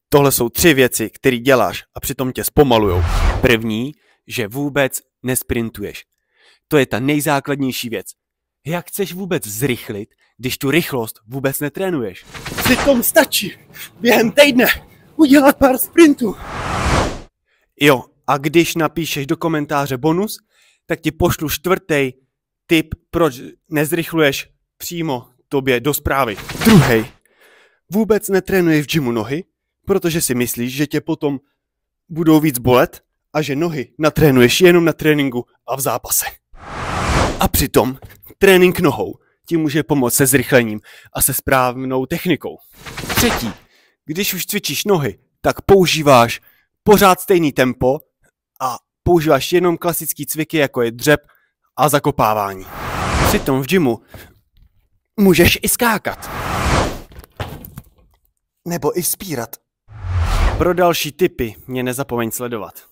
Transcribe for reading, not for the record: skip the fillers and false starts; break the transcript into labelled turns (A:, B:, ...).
A: Tohle jsou 3 věci, které děláš a přitom tě zpomalujou. První, že vůbec nesprintuješ. To je ta nejzákladnější věc. Jak chceš vůbec zrychlit, když tu rychlost vůbec netrénuješ?
B: Přitom stačí během týdne udělat pár sprintů.
A: Jo, a když napíšeš do komentáře bonus, tak ti pošlu 4. tip, proč nezrychluješ přímo tobě do zprávy. 2. Vůbec netrénuješ v gymu nohy, protože si myslíš, že tě potom budou víc bolet a že nohy natrénuješ jenom na tréninku a v zápase. A přitom trénink nohou ti může pomoct se zrychlením a se správnou technikou. 3. Když už cvičíš nohy, tak používáš pořád stejný tempo a používáš jenom klasický cviky, jako je dřep a zakopávání. Přitom v gymu můžeš i skákat. Nebo i vzpírat. Pro další tipy mě nezapomeň sledovat.